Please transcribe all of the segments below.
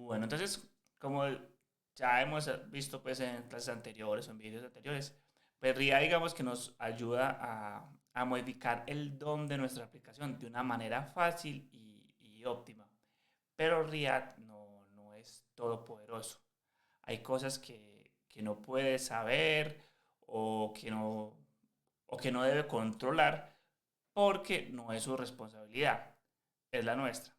Bueno, entonces, como ya hemos visto pues en clases anteriores o en vídeos anteriores, pues RIA digamos que nos ayuda a modificar el DOM de nuestra aplicación de una manera fácil y óptima. Pero RIA no es todopoderoso. Hay cosas que no puede saber o o que no debe controlar porque no es su responsabilidad, es la nuestra.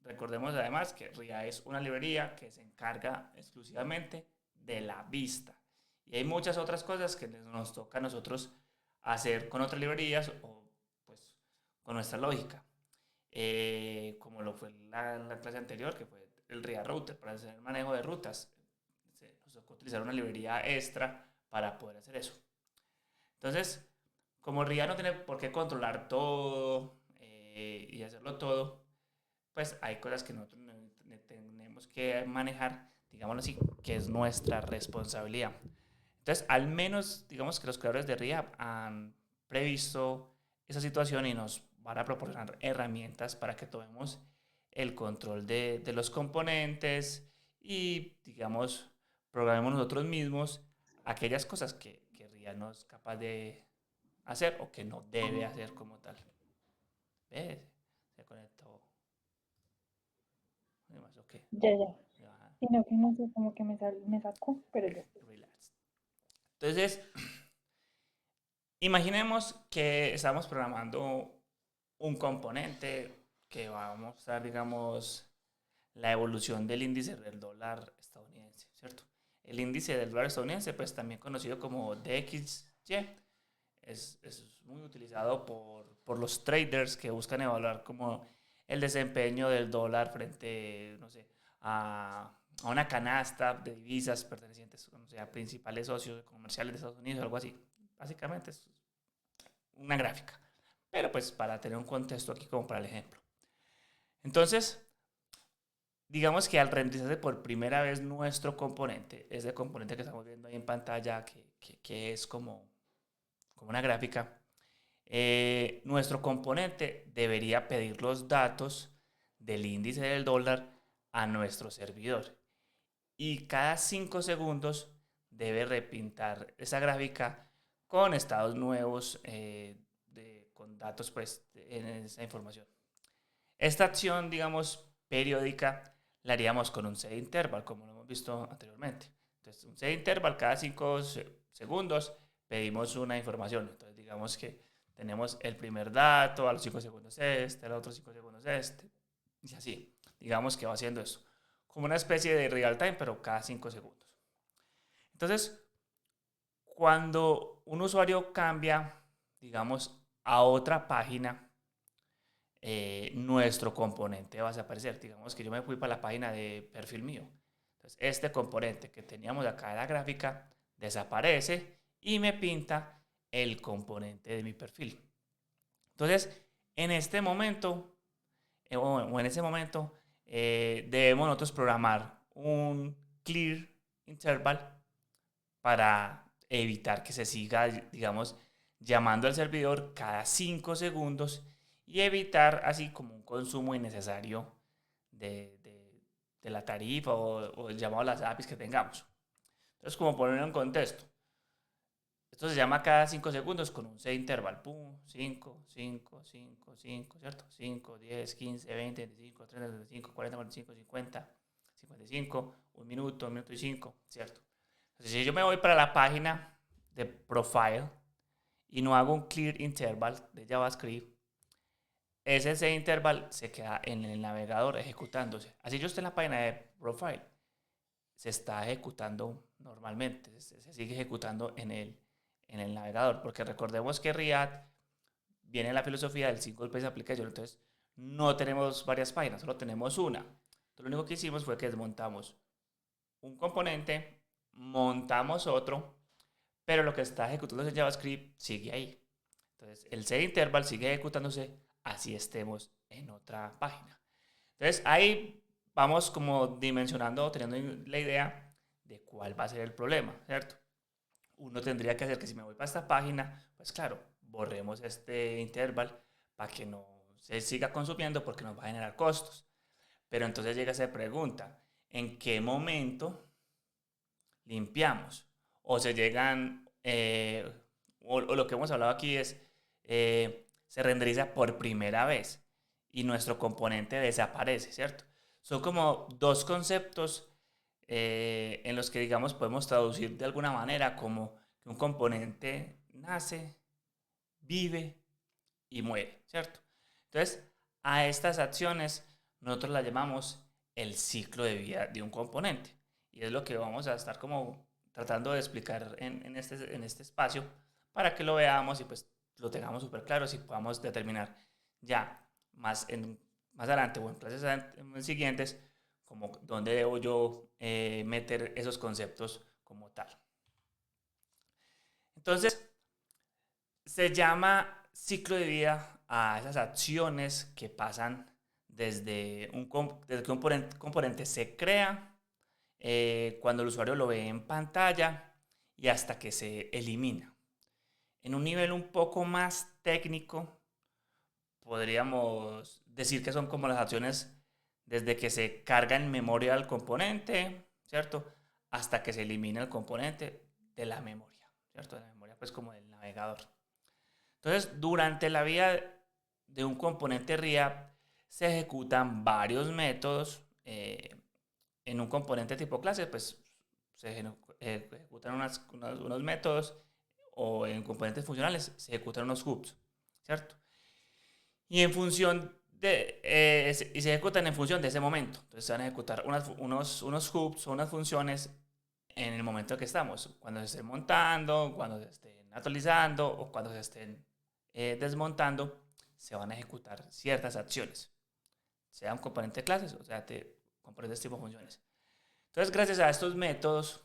Recordemos además que RIA es una librería que se encarga exclusivamente de la vista. Y hay muchas otras cosas que nos toca a nosotros hacer con otras librerías o pues con nuestra lógica. Como lo fue la clase anterior, que fue el RIA Router para hacer el manejo de rutas. Nos tocó utilizar una librería extra para poder hacer eso. Entonces, como RIA no tiene por qué controlar todo y hacerlo todo, pues hay cosas que nosotros tenemos que manejar, digámoslo así, que es nuestra responsabilidad. Entonces, al menos, digamos que los creadores de RIA han previsto esa situación y nos van a proporcionar herramientas para que tomemos el control de los componentes y, digamos, programemos nosotros mismos aquellas cosas que RIA no es capaz de hacer o que no debe hacer como tal. ¿Ves? Se conectó. Ok. Ya, ya. Ya, Sino que no sé, como que me sacó, pero ya estoy. relax. Entonces, imaginemos que estamos programando un componente que va a mostrar, digamos, la evolución del índice del dólar estadounidense, ¿cierto? El índice del dólar estadounidense, pues también conocido como DXY, es muy utilizado por los traders que buscan evaluar como el desempeño del dólar frente, no sé, a una canasta de divisas pertenecientes, o sea, a principales socios comerciales de Estados Unidos, algo así. Básicamente es una gráfica. Pero pues para tener un contexto aquí como para el ejemplo. Entonces, digamos que al renderizarse por primera vez nuestro componente, ese componente que estamos viendo ahí en pantalla, que es como una gráfica, nuestro componente debería pedir los datos del índice del dólar a nuestro servidor. Y cada 5 segundos debe repintar esa gráfica con estados nuevos, con datos pues, en esa información. Esta acción, digamos, periódica, la haríamos con un set interval, como lo hemos visto anteriormente. Entonces, un set interval cada 5 segundos pedimos una información. Entonces, digamos que tenemos el primer dato, a los 5 segundos este, a los otros 5 segundos este, y así. Digamos que va haciendo eso. Como una especie de real time, pero cada 5 segundos. Entonces, cuando un usuario cambia, digamos, a otra página, nuestro componente va a desaparecer. Digamos que yo me fui para la página de perfil mío. Entonces, este componente que teníamos acá en la gráfica desaparece y me pinta el componente de mi perfil. Entonces, en este momento, o en ese momento, debemos nosotros programar un clear interval para evitar que se siga, digamos, llamando al servidor cada 5 segundos y evitar así como un consumo innecesario de la tarifa o el llamado a las APIs que tengamos. Entonces, como ponerlo en contexto, esto se llama cada 5 segundos con un set interval. Pum, 5, 5, 5, 5, ¿cierto? 5, 10, 15, 20, 25, 30, 35, 40, 45, 50, 55, un minuto y 5, ¿cierto? Entonces, si yo me voy para la página de profile y no hago un clear interval de JavaScript, ese set interval se queda en el navegador ejecutándose. Así yo estoy en la página de profile, se está ejecutando normalmente, se sigue ejecutando en el navegador, porque recordemos que React viene en la filosofía del single page application, entonces no tenemos varias páginas, solo tenemos una. Entonces, lo único que hicimos fue que desmontamos un componente, montamos otro, pero lo que está ejecutándose en JavaScript sigue ahí. Entonces, el set interval sigue ejecutándose así estemos en otra página. Entonces, ahí vamos como dimensionando, teniendo la idea de cuál va a ser el problema, ¿cierto? Uno tendría que hacer que si me voy para esta página, pues claro, borremos este interval para que no se siga consumiendo porque nos va a generar costos. Pero entonces llega esa pregunta, ¿en qué momento limpiamos? O se llegan, o lo que hemos hablado aquí es, se renderiza por primera vez y nuestro componente desaparece, ¿cierto? Son como dos conceptos en los que, digamos, podemos traducir de alguna manera como que un componente nace, vive y muere, ¿cierto? Entonces, a estas acciones nosotros las llamamos el ciclo de vida de un componente. Y es lo que vamos a estar como tratando de explicar en este espacio para que lo veamos y pues lo tengamos súper claro y podamos determinar ya más adelante o en clases siguientes como dónde debo yo meter esos conceptos como tal. Entonces, se llama ciclo de vida a esas acciones que pasan desde que un componente se crea, cuando el usuario lo ve en pantalla y hasta que se elimina. En un nivel un poco más técnico, podríamos decir que son como las acciones desde que se carga en memoria el componente, ¿cierto? Hasta que se elimina el componente de la memoria, ¿cierto? De la memoria pues como del navegador. Entonces, durante la vida de un componente RIA se ejecutan varios métodos. En un componente tipo clase, pues se ejecutan unos métodos, o en componentes funcionales se ejecutan unos hooks, ¿cierto? Y en función y se ejecutan en función de ese momento. Entonces se van a ejecutar unos hooks o unas funciones en el momento que estamos, cuando se estén montando, cuando se estén actualizando o cuando se estén desmontando, se van a ejecutar ciertas acciones, sea un componente de clases, o sea, componentes tipo funciones. Entonces, gracias a estos métodos,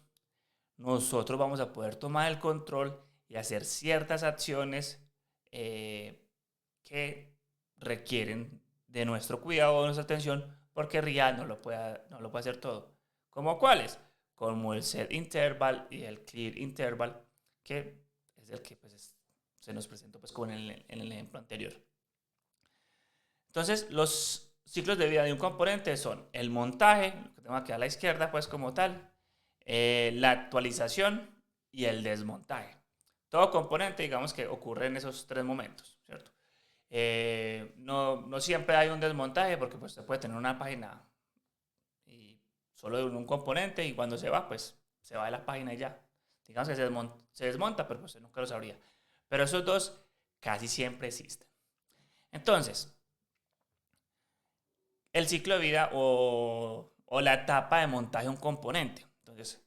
nosotros vamos a poder tomar el control y hacer ciertas acciones que requieren de nuestro cuidado o de nuestra atención, porque RIA no lo puede hacer todo. ¿Como cuáles? Como el set interval y el clear interval, que es el que pues, se nos presentó pues, como en el ejemplo anterior. Entonces, los ciclos de vida de un componente son el montaje, lo que tengo aquí a la izquierda, pues como tal, la actualización y el desmontaje. Todo componente, digamos que ocurre en esos tres momentos, ¿cierto? No siempre hay un desmontaje porque pues se puede tener una página y solo de un componente y cuando se va, pues se va de la página y ya. Digamos que se desmonta, pero pues nunca lo sabría. Pero esos dos casi siempre existen. Entonces, el ciclo de vida o la etapa de montaje de un componente. Entonces,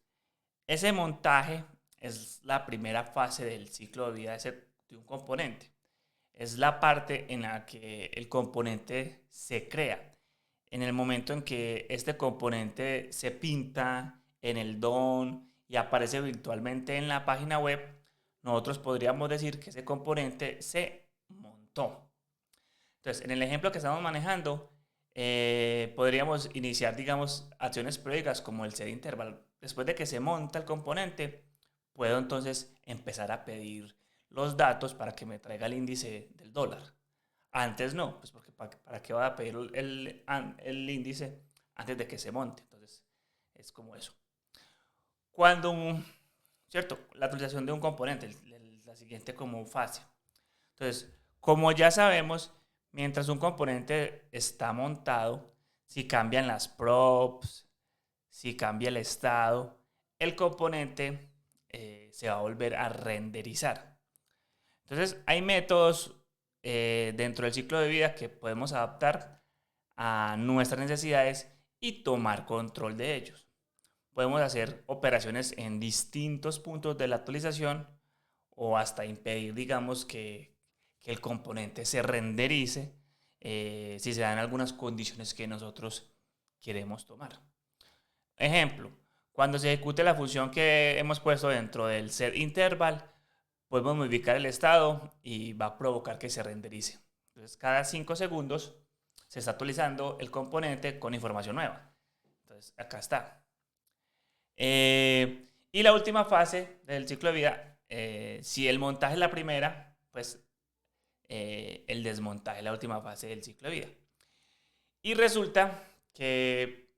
ese montaje es la primera fase del ciclo de vida de un componente. Es la parte en la que el componente se crea. En el momento en que este componente se pinta en el DOM y aparece virtualmente en la página web, nosotros podríamos decir que ese componente se montó. Entonces, en el ejemplo que estamos manejando, podríamos iniciar, digamos, acciones periódicas como el set interval. Después de que se monta el componente, puedo entonces empezar a pedir los datos para que me traiga el índice del dólar. Antes no, pues porque para qué voy a pedir el índice antes de que se monte. Entonces, es como eso. ¿Cierto? La actualización de un componente, la siguiente como fase. Entonces, como ya sabemos, mientras un componente está montado, si cambian las props, si cambia el estado, el componente se va a volver a renderizar. Entonces, hay métodos dentro del ciclo de vida que podemos adaptar a nuestras necesidades y tomar control de ellos. Podemos hacer operaciones en distintos puntos de la actualización o hasta impedir, digamos, que el componente se renderice si se dan algunas condiciones que nosotros queremos tomar. Ejemplo, cuando se ejecute la función que hemos puesto dentro del set interval, podemos modificar el estado y va a provocar que se renderice. Entonces, cada 5 segundos se está actualizando el componente con información nueva. Entonces, acá está. Y la última fase del ciclo de vida, si el montaje es la primera, pues el desmontaje es la última fase del ciclo de vida. Y resulta que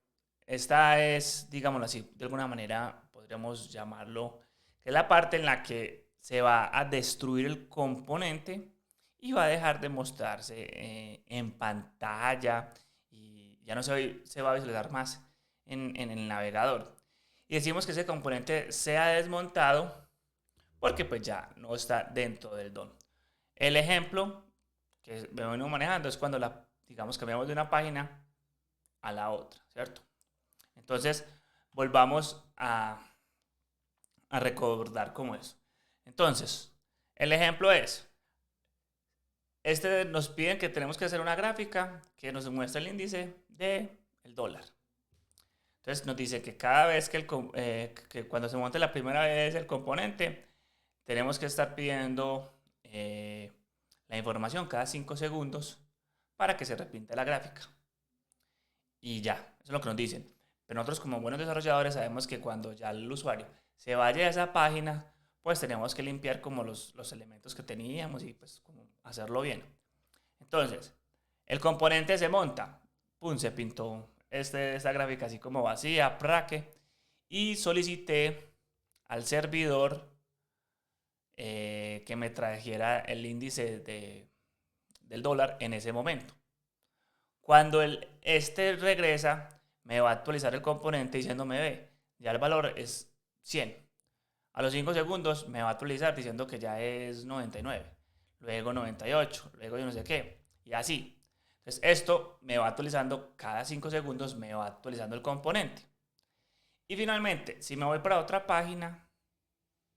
esta es, digámoslo así, de alguna manera podríamos llamarlo, que es la parte en la que se va a destruir el componente y va a dejar de mostrarse en pantalla y ya no se va a visualizar más en el navegador. Y decimos que ese componente sea desmontado porque pues ya no está dentro del DOM. El ejemplo que me vengo manejando es cuando digamos, cambiamos de una página a la otra, ¿cierto? Entonces, volvamos a recordar cómo es. Entonces, el ejemplo es, nos piden que tenemos que hacer una gráfica que nos muestre el índice del dólar. Entonces nos dice que cada vez que cuando se monte la primera vez el componente, tenemos que estar pidiendo la información cada 5 segundos para que se repinte la gráfica. Y ya, eso es lo que nos dicen. Pero nosotros como buenos desarrolladores sabemos que cuando ya el usuario se vaya a esa página, pues tenemos que limpiar como los elementos que teníamos y pues como hacerlo bien. Entonces, el componente se monta, pum, se pintó esta gráfica así como vacía, praque, y solicité al servidor que me trajera el índice del dólar en ese momento. Cuando este regresa, me va a actualizar el componente diciéndome, ve, ya el valor es 100. A los 5 segundos me va a actualizar diciendo que ya es 99, luego 98, luego yo no sé qué, y así. Entonces esto me va actualizando cada 5 segundos, me va actualizando el componente. Y finalmente, si me voy para otra página,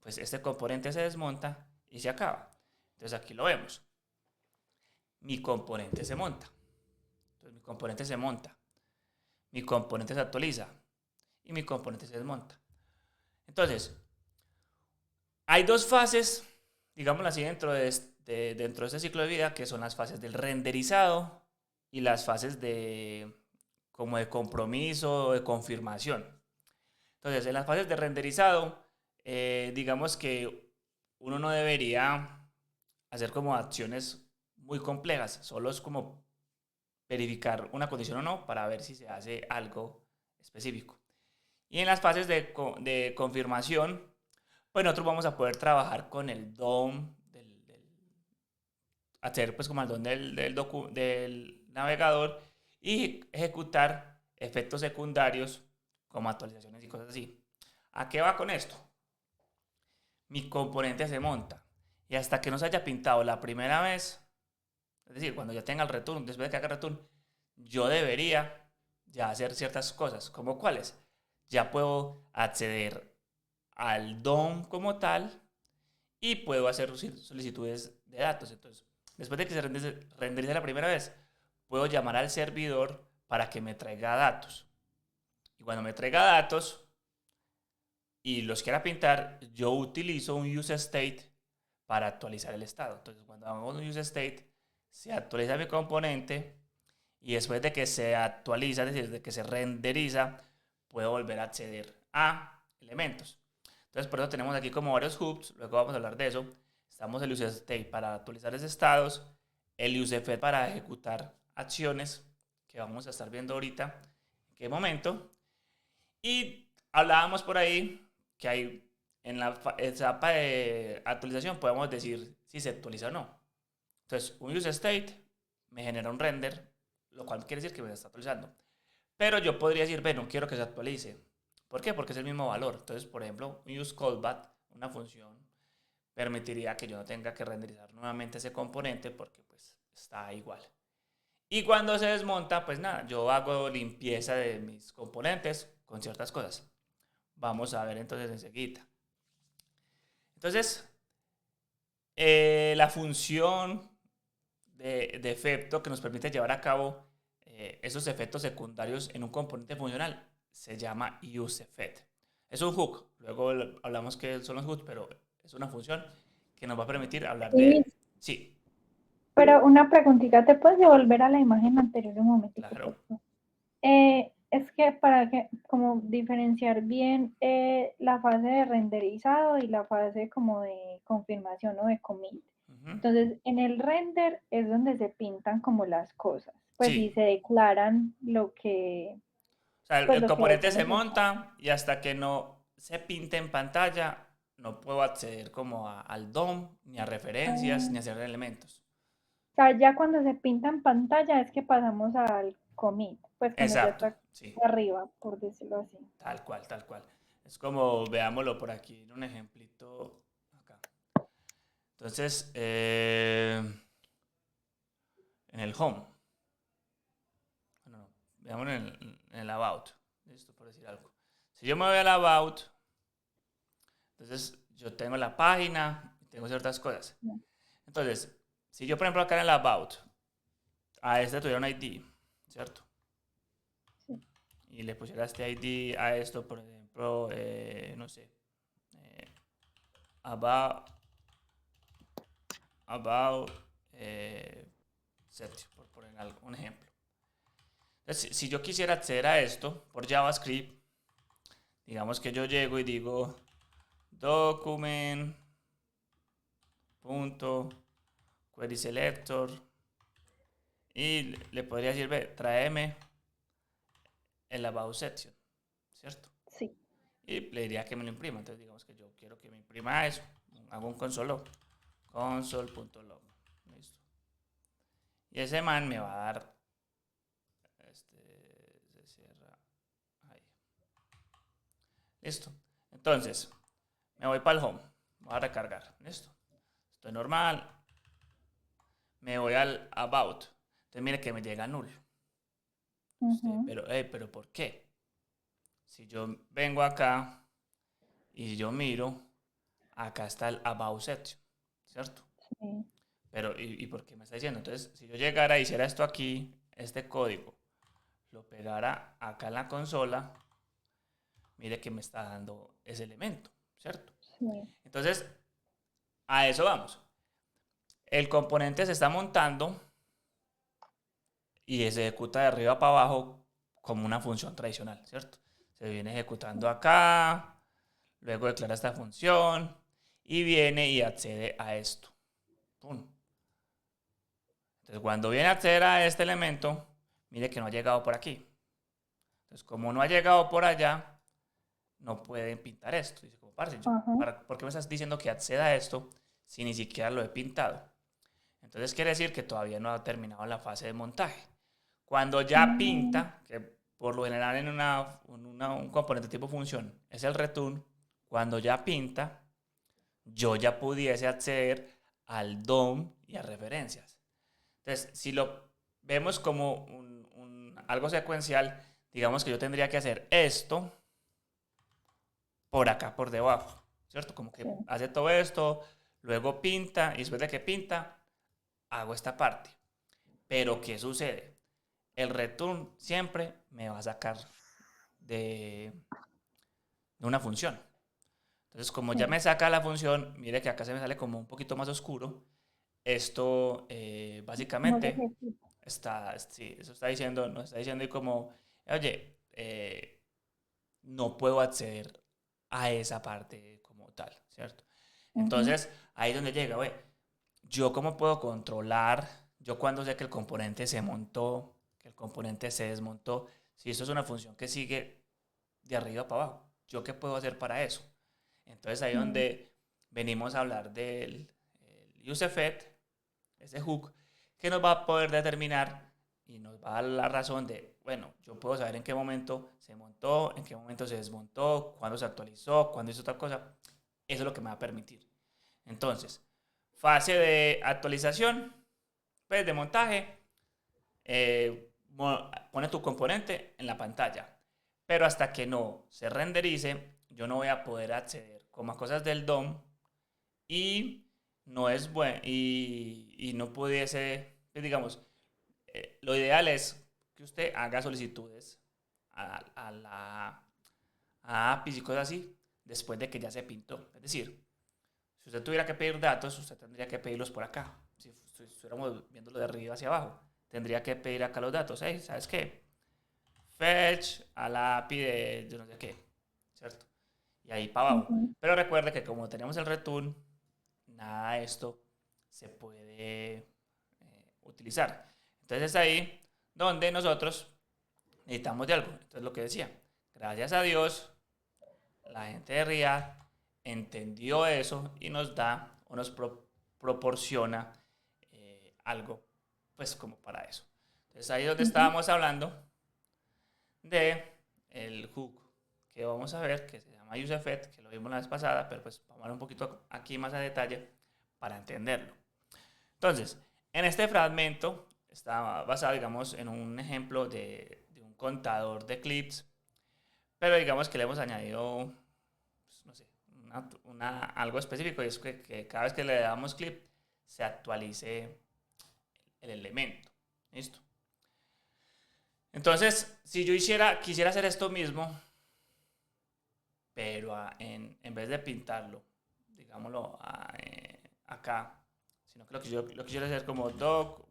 pues este componente se desmonta y se acaba. Entonces aquí lo vemos. Mi componente se monta. Entonces mi componente se monta. Mi componente se actualiza. Y mi componente se desmonta. Entonces, hay dos fases, digámoslo así, dentro de este ciclo de vida, que son las fases del renderizado y las fases como de compromiso o de confirmación. Entonces, en las fases de renderizado, digamos que uno no debería hacer como acciones muy complejas, solo es como verificar una condición o no para ver si se hace algo específico. Y en las fases de confirmación, pues nosotros vamos a poder trabajar con el DOM, hacer pues como el DOM del navegador y ejecutar efectos secundarios como actualizaciones y cosas así. ¿A qué va con esto? Mi componente se monta y hasta que no se haya pintado la primera vez, es decir, cuando ya tenga el return, después de que haga el return, yo debería ya hacer ciertas cosas, como cuáles. Ya puedo acceder al DOM como tal y puedo hacer solicitudes de datos. Entonces, después de que se renderice la primera vez, puedo llamar al servidor para que me traiga datos. Y cuando me traiga datos y los quiera pintar, yo utilizo un useState para actualizar el estado. Entonces, cuando hago un useState, se actualiza mi componente y después de que se actualiza, es decir, de que se renderiza, puedo volver a acceder a elementos. Entonces, por eso tenemos aquí como varios hooks, luego vamos a hablar de eso. Estamos el useState para actualizar los estados, el useFed para ejecutar acciones, que vamos a estar viendo ahorita en qué momento. Y hablábamos por ahí que hay en la etapa de actualización podemos decir si se actualiza o no. Entonces, un useState me genera un render, lo cual quiere decir que me está actualizando. Pero yo podría decir, no quiero que se actualice. ¿Por qué? Porque es el mismo valor. Entonces, por ejemplo, un useCallback, una función, permitiría que yo no tenga que renderizar nuevamente ese componente porque pues está igual. Y cuando se desmonta, pues nada, yo hago limpieza de mis componentes con ciertas cosas. Vamos a ver entonces enseguida. Entonces, la función de efecto que nos permite llevar a cabo esos efectos secundarios en un componente funcional se llama useEffect. Es un hook, luego hablamos que son los hooks, pero es una función que nos va a permitir hablar Sí, de... Sí, pero una preguntita, ¿te puedes devolver a la imagen anterior un momentico, por claro. favor? Es que para que, como diferenciar bien la fase de renderizado y la fase como de confirmación o de commit. Ujú. Entonces, en el render es donde se pintan como las cosas, pues y Sí, se declaran lo que, o sea, el, pues el lo que componente se deseamos usar. monta y hasta que no se pinte en pantalla, no puedo acceder como al DOM, ni a referencias, ni a Ah, hacer elementos. o sea, ya cuando se pinta en pantalla es que pasamos al commit, pues cuando ya Exacto, está sí, arriba, por decirlo así. tal cual, tal cual. Es como, veámoslo por aquí, en un ejemplito acá. Entonces, en el home, bueno, no, veámoslo en el about, listo, por decir algo. Si yo me voy al about, entonces yo tengo la página, tengo ciertas cosas. Entonces, si yo, por ejemplo, acá en el about, a este tuviera un ID, ¿cierto? Sí. Y le pusiera este ID a esto, por ejemplo, no sé, eh, about, about set, por poner un ejemplo. Entonces, si yo quisiera acceder a esto por JavaScript, digamos que yo llego y digo document.query selector y le podría decir, ve, tráeme el about section, ¿cierto? Sí. Y le diría que me lo imprima. Entonces, digamos que yo quiero que me imprima eso. Hago un console.log. Console.log. Listo. Y ese man me va a dar. Se cierra ahí. Listo. Entonces, me voy para el home. Voy a recargar. Listo. Estoy normal. Me voy al about. Entonces, mire que me llega null. Usted, Ujú. pero ¿por qué? Si yo vengo acá y yo miro, acá está el about section, ¿cierto? Sí. Pero, ¿y por qué me está diciendo? Entonces, si yo llegara y hiciera esto aquí, este código, lo pegara acá en la consola, mire que me está dando ese elemento, ¿cierto? Sí. Entonces, a eso vamos. El componente se está montando y se ejecuta de arriba para abajo como una función tradicional, ¿cierto? Se viene ejecutando acá, luego declara esta función y viene y accede a esto. ¡Pum! Entonces, cuando viene a acceder a este elemento, mire que no ha llegado por aquí. Entonces, como no ha llegado por allá, no pueden pintar esto. Dice, como, parce, Ajá. ¿por qué me estás diciendo que acceda a esto si ni siquiera lo he pintado? Entonces quiere decir que todavía no ha terminado la fase de montaje. Cuando ya Mm, pinta, que por lo general en un componente tipo función es el return, cuando ya pinta, yo ya pudiese acceder al DOM y a referencias. Entonces, si lo vemos como algo secuencial, digamos que yo tendría que hacer esto por acá, por debajo, ¿cierto? Como sí. que hace todo esto, luego pinta, y después de que pinta, hago esta parte. Pero, ¿qué sucede? El return siempre me va a sacar de, de una función. Entonces, como ya Sí. me saca la función, mire que acá se me sale como un poquito más oscuro. Esto No se básicamente ejecuta. sí, eso está diciendo, nos está diciendo y como, oye, no puedo acceder a esa parte como tal, ¿cierto? Ujú. Entonces, ahí es donde llega, güey, yo cómo puedo controlar, yo cuando sé que el componente se montó, que el componente se desmontó, si esto es una función que sigue de arriba para abajo, ¿yo qué puedo hacer para eso? Entonces ahí es Mm, donde venimos a hablar del UseFet, ese hook, que nos va a poder determinar y nos va a dar la razón de, bueno, yo puedo saber en qué momento se montó, en qué momento se desmontó, cuándo se actualizó, cuándo hizo tal cosa. Eso es lo que me va a permitir. Entonces, fase de actualización, pues de montaje, pone tu componente en la pantalla. Pero hasta que no se renderice, yo no voy a poder acceder como a cosas del DOM y no es bueno y no pudiese, pues digamos, lo ideal es que usted haga solicitudes a la a APIs y cosas así después de que ya se pintó. Es decir, si usted tuviera que pedir datos, usted tendría que pedirlos por acá. Si estuviéramos viéndolo de arriba hacia abajo, tendría que pedir acá los datos. Hey, ¿sabes qué? Fetch a la API de no sé qué, ¿cierto? Y ahí para abajo. ujú. Pero recuerde que como tenemos el return, nada de esto se puede utilizar. Entonces es ahí donde nosotros necesitamos de algo. Entonces lo que decía, gracias a Dios, la gente de React entendió eso y nos da o nos proporciona algo pues como para eso. Entonces ahí es donde estábamos hablando de el hook que vamos a ver, que se llama UseEffect, que lo vimos la vez pasada, pero pues vamos a ver un poquito aquí más a detalle para entenderlo. Entonces, en este fragmento está basado, digamos, en un ejemplo de un contador de clips, pero digamos que le hemos añadido, pues, no sé, algo específico, y es que cada vez que le damos clip se actualice el elemento. ¿Listo? Entonces, si yo quisiera hacer esto mismo, pero en vez de pintarlo, digámoslo acá, sino que lo quisiera hacer como doc,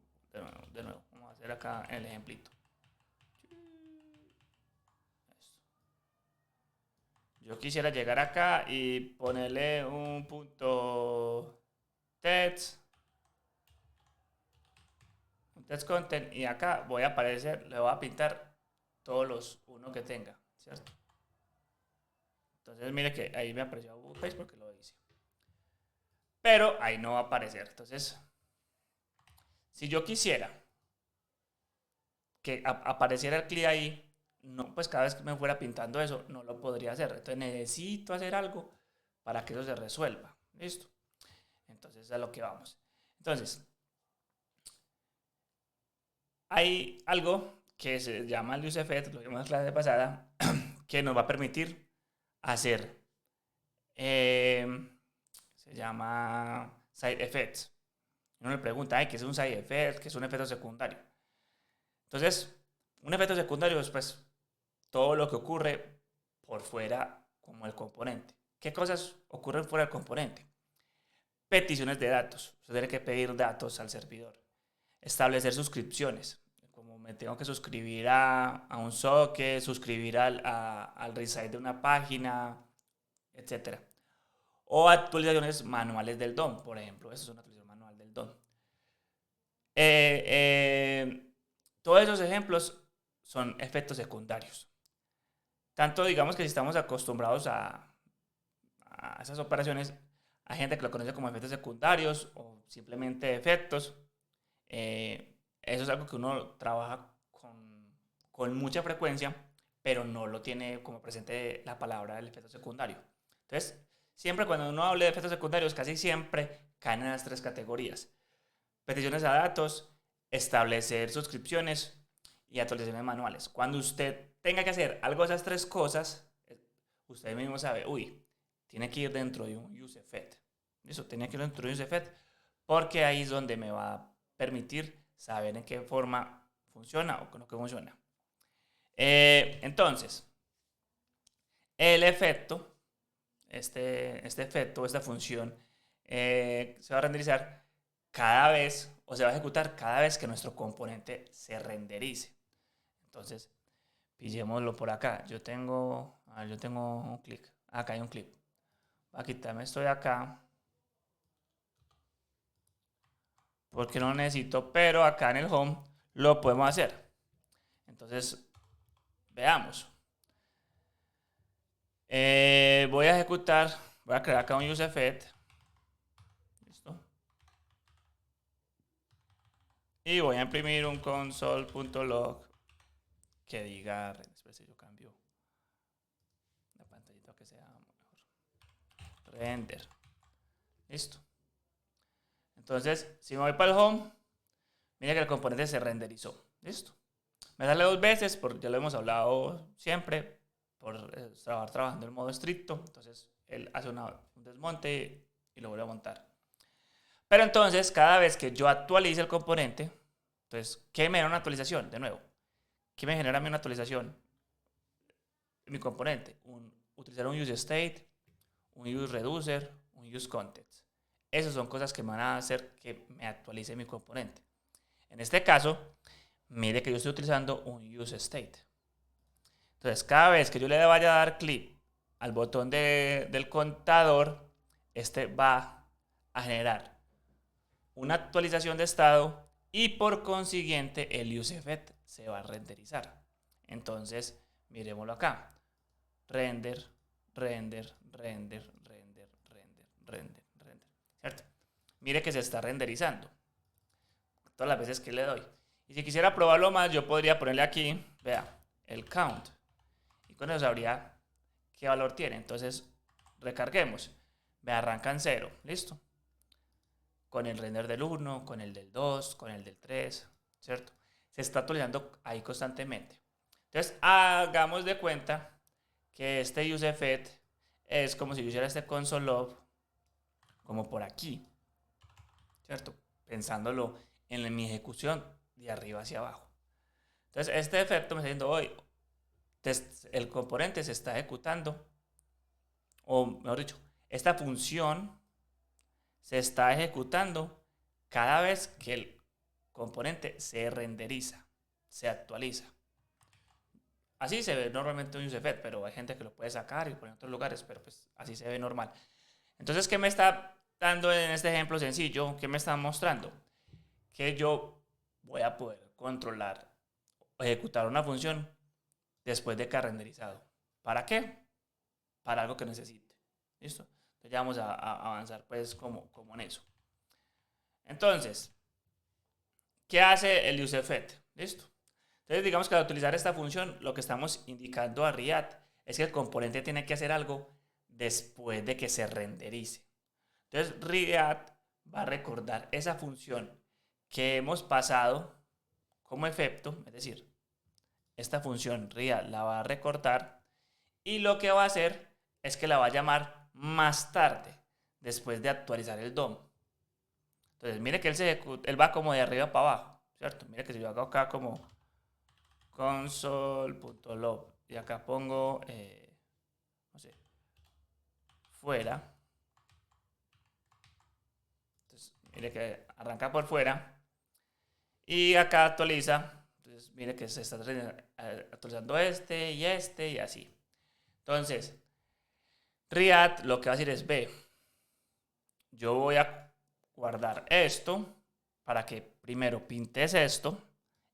de nuevo, vamos a hacer acá el ejemplito. Yo quisiera llegar acá y ponerle un punto text content, y acá voy a aparecer, le voy a pintar todos los uno que tenga, ¿cierto? Entonces mire que ahí me apareció Bookpage porque lo hice, pero ahí no va a aparecer. Entonces, si yo quisiera que apareciera el clip ahí, no, pues cada vez que me fuera pintando eso, no lo podría hacer. Entonces necesito hacer algo para que eso se resuelva. ¿Listo? Entonces a lo que vamos. Entonces, hay algo que se llama el UseEffect, lo vimos en la clase pasada, que nos va a permitir hacer, se llama side effects. Uno le pregunta, ¿qué es un side effect? ¿Qué es un efecto secundario? Entonces, un efecto secundario es pues todo lo que ocurre por fuera como el componente. ¿Qué cosas ocurren fuera del componente? Peticiones de datos. Usted tiene que pedir datos al servidor. Establecer suscripciones. Como me tengo que suscribir a un socket, suscribir al resite de una página, etc. O actualizaciones manuales del DOM, por ejemplo. Eso es una actualización manual del DOM. Todos esos ejemplos son efectos secundarios. Tanto digamos que si estamos acostumbrados a esas operaciones, hay gente que lo conoce como efectos secundarios o simplemente efectos. Eso es algo que uno trabaja con mucha frecuencia, pero no lo tiene como presente la palabra del efecto secundario. Entonces, siempre cuando uno habla de efectos secundarios, casi siempre caen en las tres categorías: peticiones a datos, establecer suscripciones y actualizaciones manuales. Cuando usted tenga que hacer algo de esas tres cosas, usted mismo sabe, tiene que ir dentro de un UseEffect. Eso, tiene que ir dentro de un UseEffect, porque ahí es donde me va a permitir saber en qué forma funciona o con lo que funciona. Entonces, el efecto, este efecto, esta función, se va a renderizar cada vez, o se va a ejecutar cada vez que nuestro componente se renderice. Entonces, pillémoslo por acá. Yo tengo un clic. Acá hay un clip. Voy a quitarme esto de acá, porque no lo necesito, pero acá en el home lo podemos hacer. Entonces, veamos. Voy a ejecutar, voy a crear acá un UseEffect. Listo. Y voy a imprimir un console.log que diga, espera si yo cambio la pantallita que sea mejor. Render. Listo. Entonces, si me voy para el home, mira que el componente se renderizó. Listo. Me sale dos veces, porque ya lo hemos hablado siempre, por estar trabajando en modo estricto. Entonces, él hace un desmonte y lo vuelve a montar. Pero entonces, cada vez que yo actualice el componente, entonces, ¿qué me genera una actualización? De nuevo, ¿qué me genera a mí una actualización? Mi componente, utilizar un useState, un useReducer, un useContext. Esas son cosas que me van a hacer que me actualice mi componente. En este caso, mire que yo estoy utilizando un useState. Entonces, cada vez que yo le vaya a dar clic al botón del contador, este va a generar una actualización de estado y por consiguiente el useEffect se va a renderizar. Entonces, miremoslo acá. Render, render, render, render, render, render, render. ¿Cierto? Mire que se está renderizando todas las veces que le doy. Y si quisiera probarlo más, yo podría ponerle aquí, vea, el count. Y con eso sabría qué valor tiene. Entonces, recarguemos. Vea, arranca en 0. ¿Listo? Con el render del 1, con el del 2, con el del 3, ¿cierto? Se está actualizando ahí constantemente. Entonces, hagamos de cuenta que este useEffect es como si yo hiciera este console log como por aquí, ¿cierto? Pensándolo en mi ejecución de arriba hacia abajo. Entonces, este efecto me está diciendo hoy, el componente se está ejecutando, o mejor dicho, esta función se está ejecutando cada vez que el componente se renderiza, se actualiza. Así se ve normalmente un useEffect, pero hay gente que lo puede sacar y poner en otros lugares, pero pues así se ve normal. Entonces, ¿qué me está dando en este ejemplo sencillo? ¿Qué me está mostrando? Que yo voy a poder controlar o ejecutar una función después de que ha renderizado. ¿Para qué? Para algo que necesite. ¿Listo? Entonces ya vamos a avanzar pues como en eso. Entonces, ¿qué hace el useEffect? ¿Listo? Entonces digamos que al utilizar esta función, lo que estamos indicando a React es que el componente tiene que hacer algo después de que se renderice. Entonces React va a recordar esa función que hemos pasado como efecto, es decir, esta función React la va a recortar y lo que va a hacer es que la va a llamar más tarde, después de actualizar el DOM. Entonces mire que él va como de arriba para abajo, ¿cierto? Mire que si yo hago acá como console.log y acá pongo, no sé, fuera. Entonces, mire que arranca por fuera y acá actualiza. Entonces, mire que se está actualizando este y así. Entonces, React lo que va a decir es, ve, yo voy a guardar esto para que primero pintes esto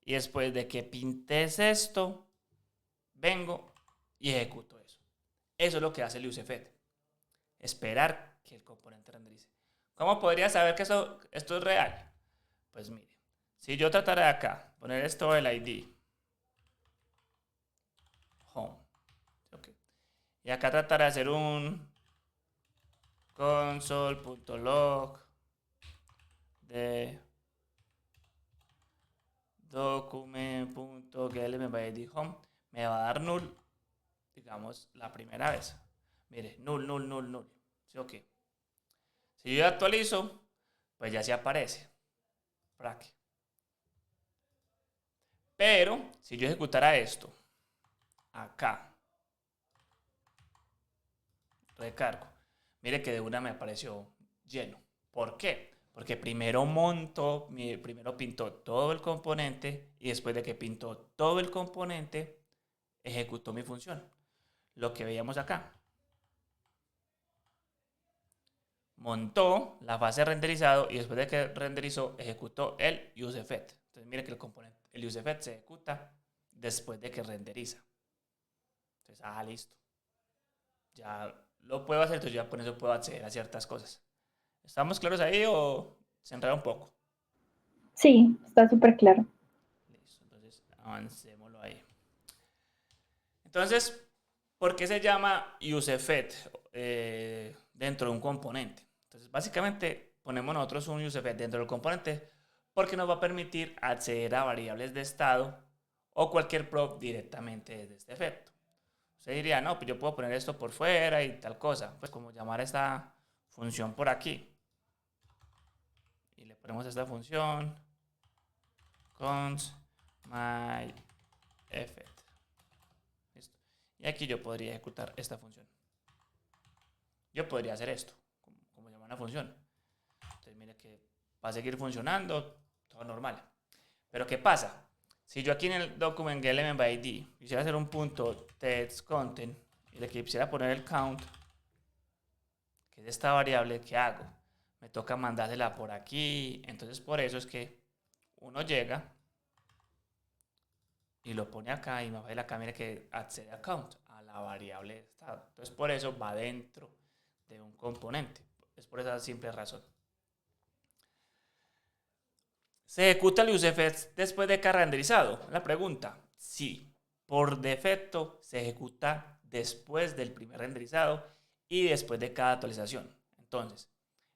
y después de que pintes esto, vengo y ejecuto eso. Eso es lo que hace el useEffect. Esperar que el componente renderice. ¿Cómo podría saber que esto es real? Pues mire, si yo tratara de acá, poner esto el ID, home, okay, y acá tratara de hacer un console.log de document.get home, me va a dar null, digamos, la primera vez. Mire, null, null, null, null. ¿Sí o qué? Si yo actualizo, pues ya se aparece. Frac. Pero, si yo ejecutara esto, acá, recargo, mire que de una me apareció lleno. ¿Por qué? Porque primero primero pintó todo el componente y después de que pintó todo el componente, ejecutó mi función. Lo que veíamos acá. Montó la fase de renderizado y después de que renderizó, ejecutó el useEffect. Entonces mire que el useEffect se ejecuta después de que renderiza. Entonces, listo. Ya lo puedo hacer, entonces ya con eso puedo acceder a ciertas cosas. ¿Estamos claros ahí o se enreda un poco? Sí, está súper claro. Listo, entonces avancémoslo ahí. Entonces, ¿por qué se llama useEffect dentro de un componente? Entonces, básicamente ponemos nosotros un useEffect dentro del componente porque nos va a permitir acceder a variables de estado o cualquier prop directamente desde este efecto. Usted diría, no, pues yo puedo poner esto por fuera y tal cosa. Pues como llamar esta función por aquí. Y le ponemos esta función const myEffect. Listo. Y aquí yo podría ejecutar esta función. Yo podría hacer esto, como llamar una función. Entonces mire que va a seguir funcionando, todo normal. Pero ¿qué pasa? Si yo aquí en el document element by id quisiera hacer un punto text content y le quisiera poner el count, que es esta variable, ¿qué hago? me toca mandársela por aquí. Entonces por eso es que uno llega y lo pone acá y me va a ir acá, mire que accede a account, a la variable de estado. Entonces por eso va dentro de un componente. Es por esa simple razón. ¿Se ejecuta el useEffects después de cada renderizado? La pregunta, sí. Por defecto se ejecuta después del primer renderizado y después de cada actualización. Entonces,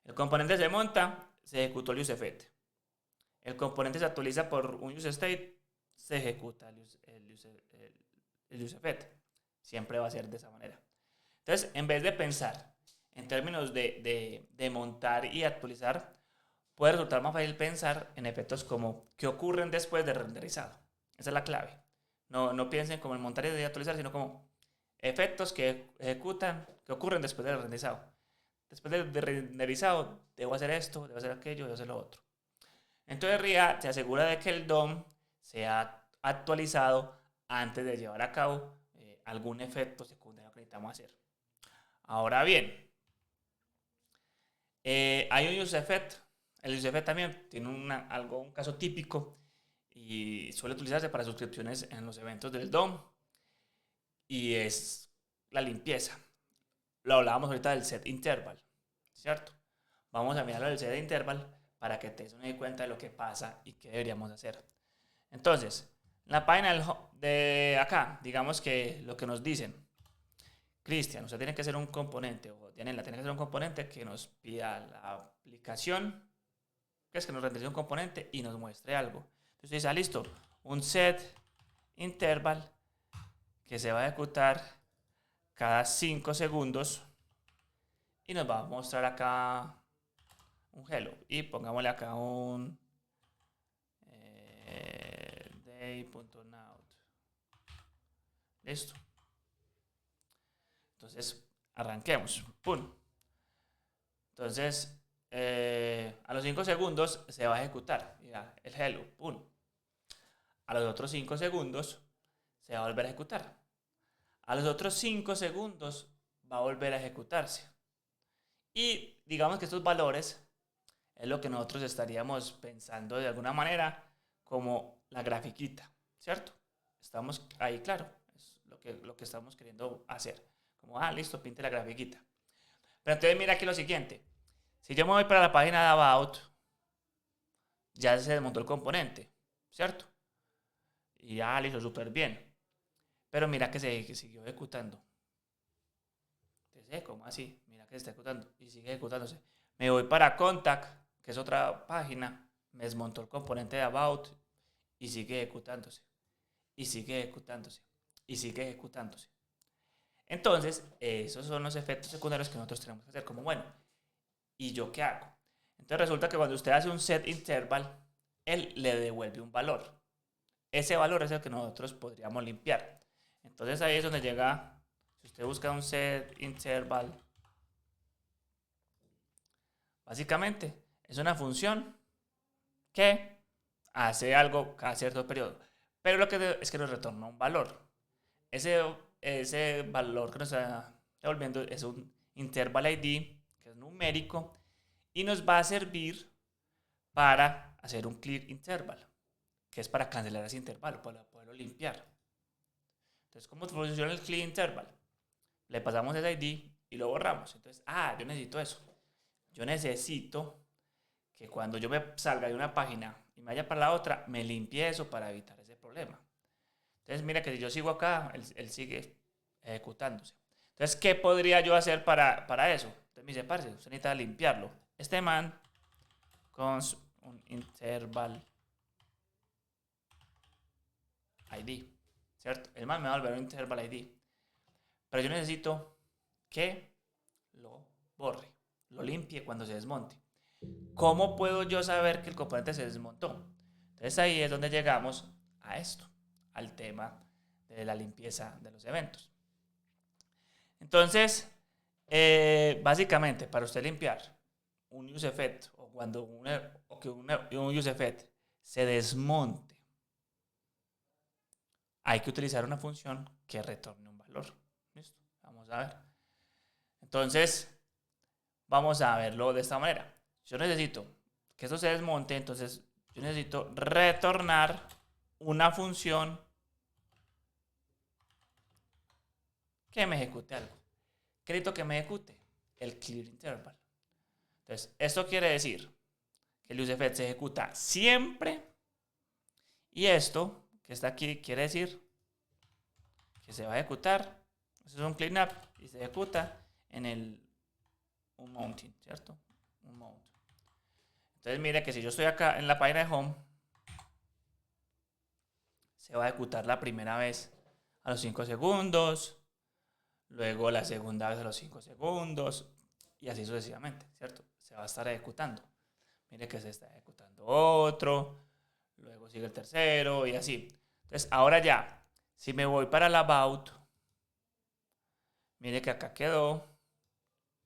el componente se monta, se ejecutó el useEffect. El componente se actualiza por un useState, se ejecuta el useEffect. Siempre va a ser de esa manera. Entonces, en vez de pensar en términos de montar y actualizar, puede resultar más fácil pensar en efectos como que ocurren después del renderizado. Esa es la clave. No piensen como en montar y actualizar, sino como efectos que ejecutan, que ocurren después del renderizado. Después del renderizado, debo hacer esto, debo hacer aquello, debo hacer lo otro. Entonces RIA se asegura de que el DOM sea actualizado antes de llevar a cabo algún efecto secundario que necesitamos hacer. Ahora bien, hay un useEffect. El useEffect también tiene un caso típico y suele utilizarse para suscripciones en los eventos del DOM y es la limpieza. Lo hablábamos ahorita del set interval, ¿cierto? Vamos a mirarlo del set interval para que te des una cuenta de lo que pasa y qué deberíamos hacer. Entonces, en la página de acá, digamos que lo que nos dicen, Cristian, usted tiene que hacer un componente, o Dianela, tiene que hacer un componente que nos pida la aplicación, que es que nos renderice un componente y nos muestre algo. Entonces dice, listo, un set interval que se va a ejecutar cada 5 segundos y nos va a mostrar acá un hello y pongámosle acá un day.now. Listo. Entonces arranquemos. ¡Pum! Entonces a los 5 segundos se va a ejecutar. Mira, el hello. ¡Pum! A los otros 5 segundos se va a volver a ejecutar. A los otros 5 segundos va a volver a ejecutarse. Y digamos que estos valores es lo que nosotros estaríamos pensando de alguna manera como la grafiquita, ¿cierto? Estamos ahí, claro, es lo que estamos queriendo hacer. Como, listo, pinte la grafiquita. Pero entonces mira aquí lo siguiente. Si yo me voy para la página de About, ya se desmontó el componente, ¿cierto? Y ya lo hizo súper bien. Pero mira que se siguió ejecutando. Entonces, ¿cómo así? Mira que se está ejecutando y sigue ejecutándose. Me voy para Contact, que es otra página, me desmontó el componente de About y sigue ejecutándose. Y sigue ejecutándose. Y sigue ejecutándose. Entonces, esos son los efectos secundarios que nosotros tenemos que hacer. Como, bueno, ¿y yo qué hago? Entonces resulta que cuando usted hace un set interval, él le devuelve un valor. Ese valor es el que nosotros podríamos limpiar. Entonces ahí es donde llega, si usted busca un set interval, básicamente es una función que hace algo cada cierto periodo. Pero lo que es que nos retorna un valor. Ese valor que nos está devolviendo es un interval ID, que es numérico, y nos va a servir para hacer un clear interval, que es para cancelar ese intervalo, para poderlo limpiar. Entonces, ¿cómo funciona el clear interval? Le pasamos ese ID y lo borramos. Entonces, yo necesito eso. Yo necesito que cuando yo me salga de una página y me vaya para la otra, me limpie eso para evitar ese problema. Entonces, mira que si yo sigo acá, él sigue ejecutándose. Entonces, ¿qué podría yo hacer para eso? Entonces me dice, parce, usted necesita limpiarlo. Este man con un interval ID, ¿cierto? El man me va a volver un interval ID. Pero yo necesito que lo borre, lo limpie cuando se desmonte. ¿Cómo puedo yo saber que el componente se desmontó? Entonces ahí es donde llegamos a esto, al tema de la limpieza de los eventos. Entonces, básicamente, para usted limpiar un useEffect o cuando un useEffect se desmonte, hay que utilizar una función que retorne un valor. ¿Listo? Vamos a ver. Entonces, vamos a verlo de esta manera. yo necesito que eso se desmonte, entonces yo necesito retornar una función que me ejecute algo. ¿Qué necesito que me ejecute? El clear interval. Entonces, esto quiere decir que el useEffect se ejecuta siempre. Y esto que está aquí quiere decir que se va a ejecutar. Eso es un cleanup y se ejecuta en un mounting, ¿cierto? Un mount. Entonces, mire que si yo estoy acá en la página de home, se va a ejecutar la primera vez a los 5 segundos. Luego la segunda vez a los 5 segundos y así sucesivamente, ¿cierto? Se va a estar ejecutando. Mire que se está ejecutando otro, luego sigue el tercero y así. Entonces, ahora ya, si me voy para el about, mire que acá quedó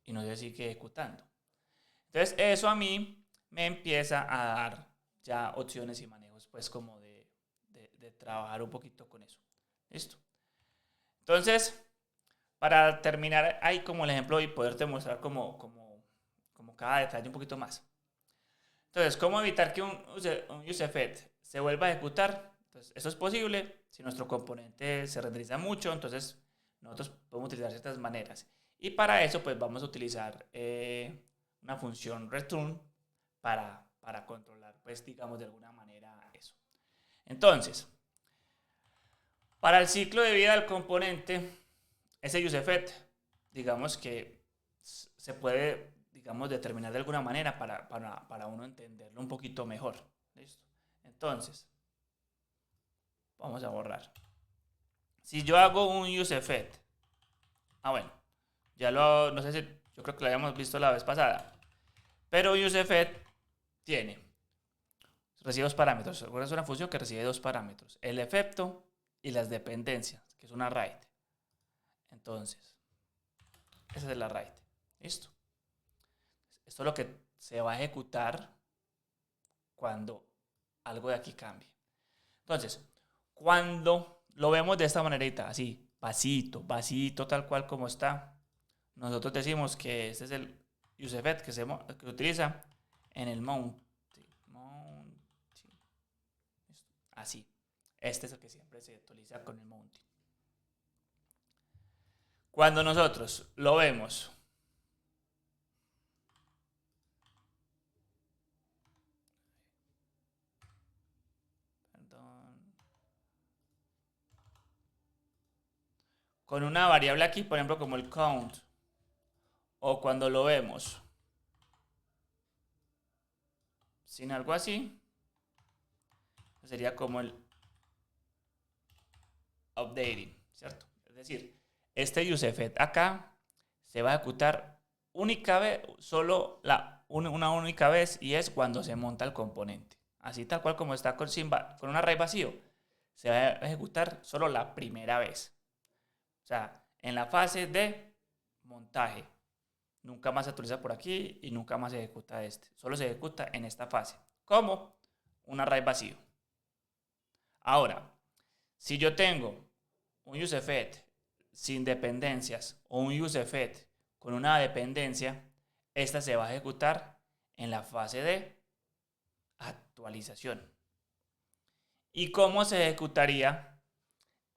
y no se sigue ejecutando. Entonces, eso a mí me empieza a dar ya opciones y manejos, pues como de trabajar un poquito con eso. ¿Listo? Entonces, para terminar ahí como el ejemplo y poderte mostrar como cada detalle un poquito más. Entonces, ¿cómo evitar que un useEffect se vuelva a ejecutar? Entonces, eso es posible si nuestro componente se renderiza mucho, entonces nosotros podemos utilizar ciertas maneras. Y para eso, pues vamos a utilizar una función return para controlar, pues digamos de alguna manera eso. Entonces, para el ciclo de vida del componente, ese useEffect, digamos que se puede, digamos, determinar de alguna manera para uno entenderlo un poquito mejor. ¿Listo? Entonces, vamos a borrar. Si yo hago un useEffect, bueno, no sé si, yo creo que lo habíamos visto la vez pasada, pero useEffect recibe dos parámetros. Es una función que recibe dos parámetros, el efecto y las dependencias, que es una write. Entonces, esa es la write. ¿Listo? Esto es lo que se va a ejecutar cuando algo de aquí cambie. Entonces, cuando lo vemos de esta manerita, así, pasito, tal cual como está, nosotros decimos que este es el useEffect que se utiliza en el mounting. Así. Este es el que siempre se utiliza con el mounting. Cuando nosotros lo vemos con una variable aquí, por ejemplo, como el count, o cuando lo vemos sin algo así, sería como el updating, ¿cierto? Es decir, este useEffect acá se va a ejecutar única vez, solo una única vez, y es cuando se monta el componente. Así tal cual como está con un array vacío, se va a ejecutar solo la primera vez. O sea, en la fase de montaje. Nunca más se actualiza por aquí y nunca más se ejecuta este. Solo se ejecuta en esta fase, como un array vacío. Ahora, si yo tengo un useEffect sin dependencias o un useEffect con una dependencia, esta se va a ejecutar en la fase de actualización. ¿Y cómo se ejecutaría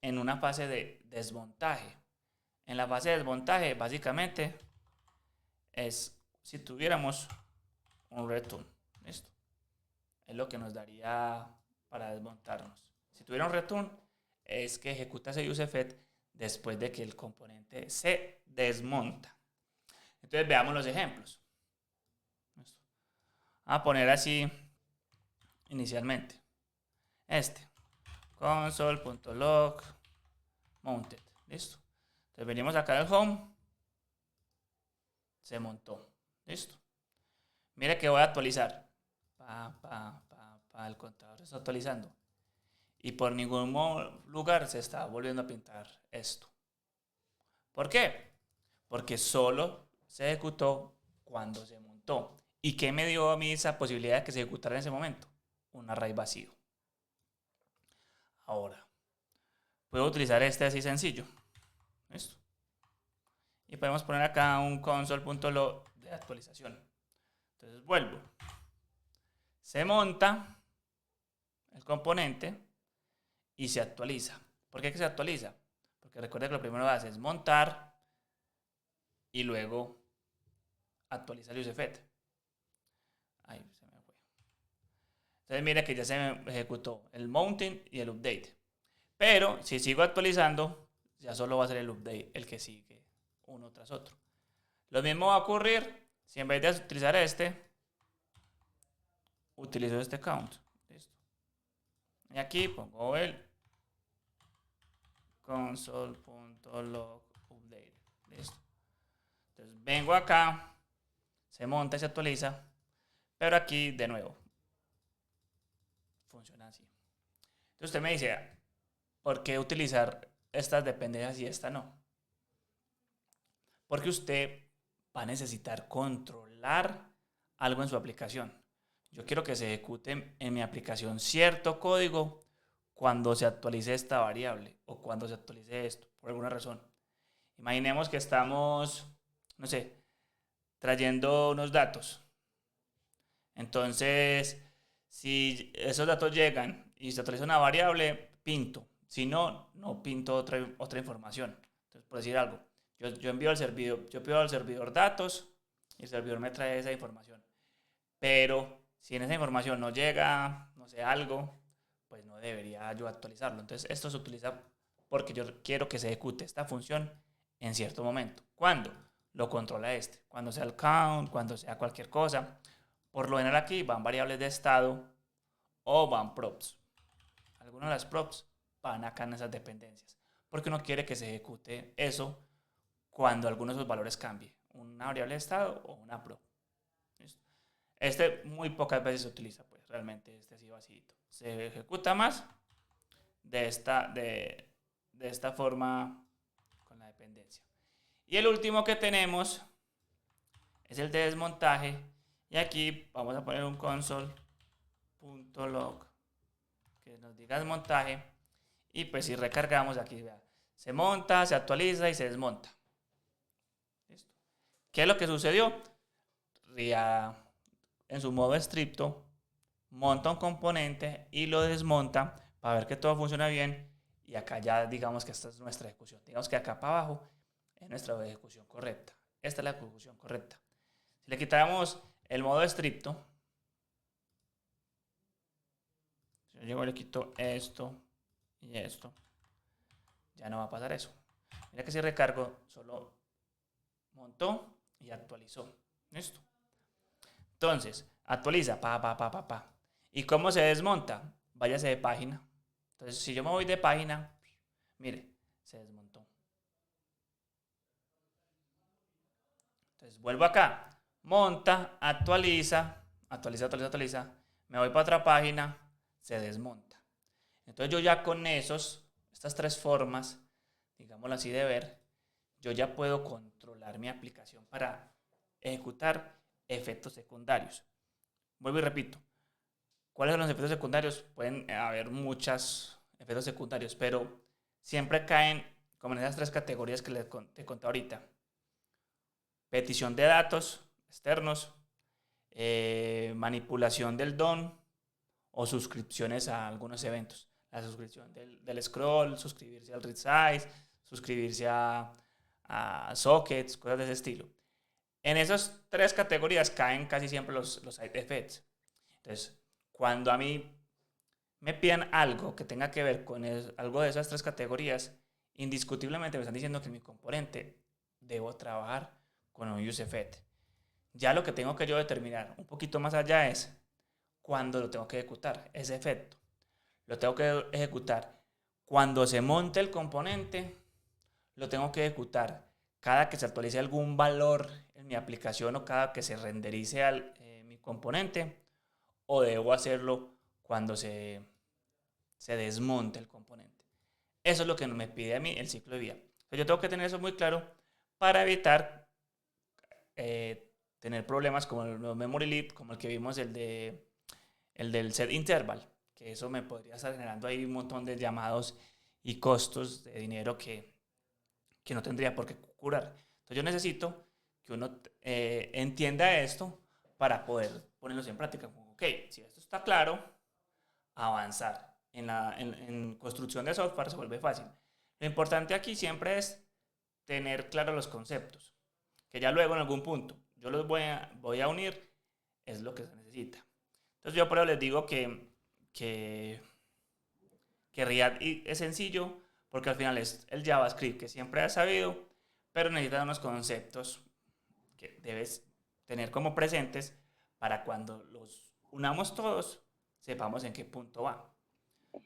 en una fase de desmontaje? En la fase de desmontaje, básicamente, es si tuviéramos un return. ¿Listo? Es lo que nos daría para desmontarnos. Si tuviera un return, es que ejecuta ese useEffect después de que el componente se desmonta. Entonces veamos los ejemplos. ¿Listo? Vamos a poner así inicialmente. Console.log mounted. ¿Listo? Entonces venimos acá del home. Se montó. ¿Listo? Mire que voy a actualizar. El contador se está actualizando. Y por ningún lugar se está volviendo a pintar esto. ¿Por qué? Porque solo se ejecutó cuando se montó. ¿Y qué me dio a mí esa posibilidad de que se ejecutara en ese momento? Un array vacío. Ahora, puedo utilizar este así sencillo. ¿Listo? Y podemos poner acá un console.log de actualización. Entonces vuelvo. Se monta el componente y se actualiza. ¿Por qué que se actualiza? Porque recuerda que lo primero que hace es montar y luego actualiza el UseFet. Ahí se me fue. Entonces mira que ya se me ejecutó el mounting y el update. Pero si sigo actualizando, ya solo va a ser el update el que sigue uno tras otro. Lo mismo va a ocurrir si en vez de utilizar utilizo este count. Listo. Y aquí pongo el console.log update. Listo. Entonces vengo acá, se monta y se actualiza, pero aquí de nuevo funciona así. Entonces usted me dice, ¿por qué utilizar estas dependencias y esta no? Porque usted va a necesitar controlar algo en su aplicación. Yo quiero que se ejecute en mi aplicación cierto código cuando se actualice esta variable o cuando se actualice esto, por alguna razón. Imaginemos que estamos, no sé, trayendo unos datos. Entonces, si esos datos llegan y se actualiza una variable, pinto. Si no, no pinto otra información. Entonces, por decir algo, yo envío al servidor, yo pido al servidor datos y el servidor me trae esa información. Pero si en esa información no llega, no sé, algo, pues no debería yo actualizarlo. Entonces, esto se utiliza porque yo quiero que se ejecute esta función en cierto momento. ¿Cuándo? Lo controla este. Cuando sea el count, cuando sea cualquier cosa. Por lo general aquí van variables de estado o van props. Algunas de las props van acá en esas dependencias. Porque uno quiere que se ejecute eso cuando alguno de esos valores cambie. Una variable de estado o una prop. ¿Listo? Este muy pocas veces se utiliza, pues realmente este así vacío. Se ejecuta más de esta forma con la dependencia. Y el último que tenemos es el de desmontaje. Y aquí vamos a poner un console.log que nos diga desmontaje. Y pues si recargamos aquí, vea, se monta, se actualiza y se desmonta. ¿Listo? ¿Qué es lo que sucedió? RIA en su modo estricto monta un componente y lo desmonta para ver que todo funciona bien. Y acá ya digamos que esta es nuestra ejecución. Digamos que acá para abajo es nuestra ejecución correcta. Esta es la ejecución correcta. Si le quitáramos el modo estricto, si yo llego y le quito esto y esto, ya no va a pasar eso. Mira que si recargo, solo montó y actualizó. ¿Listo? Entonces, actualiza, pa. ¿Y cómo se desmonta? Váyase de página. Entonces, si yo me voy de página, mire, se desmontó. Entonces, vuelvo acá, monta, actualiza. Me voy para otra página, se desmonta. Entonces, yo ya con estas tres formas, digámoslo así de ver, yo ya puedo controlar mi aplicación para ejecutar efectos secundarios. Vuelvo y repito, ¿cuáles son los efectos secundarios? Pueden haber muchos efectos secundarios, pero siempre caen como en esas tres categorías que te conté ahorita. Petición de datos externos, manipulación del DOM o suscripciones a algunos eventos. La suscripción del scroll, suscribirse al read size, suscribirse a sockets, cosas de ese estilo. En esas tres categorías caen casi siempre los side effects. Entonces, cuando a mí me pidan algo que tenga que ver con algo de esas tres categorías, indiscutiblemente me están diciendo que en mi componente debo trabajar con un UseEffect. Ya lo que tengo que yo determinar un poquito más allá es cuándo lo tengo que ejecutar, ese efecto. Lo tengo que ejecutar cuando se monte el componente, lo tengo que ejecutar cada que se actualice algún valor en mi aplicación o cada que se renderice mi componente, o debo hacerlo cuando se desmonte el componente. Eso es lo que me pide a mí el ciclo de vida. Entonces yo tengo que tener eso muy claro para evitar tener problemas como el memory leak, como el que vimos, el del set interval, que eso me podría estar generando ahí un montón de llamados y costos de dinero que no tendría por qué curar. Entonces yo necesito que uno entienda esto para poder ponerlos en práctica. Como, ok, si esto está claro, avanzar en construcción de software se vuelve fácil. Lo importante aquí siempre es tener claros los conceptos, que ya luego en algún punto yo los voy a unir, es lo que se necesita. Entonces yo por eso les digo que, que React es sencillo, porque al final es el JavaScript que siempre has sabido, pero necesitas unos conceptos que debes tener como presentes para cuando los unamos todos, sepamos en qué punto va.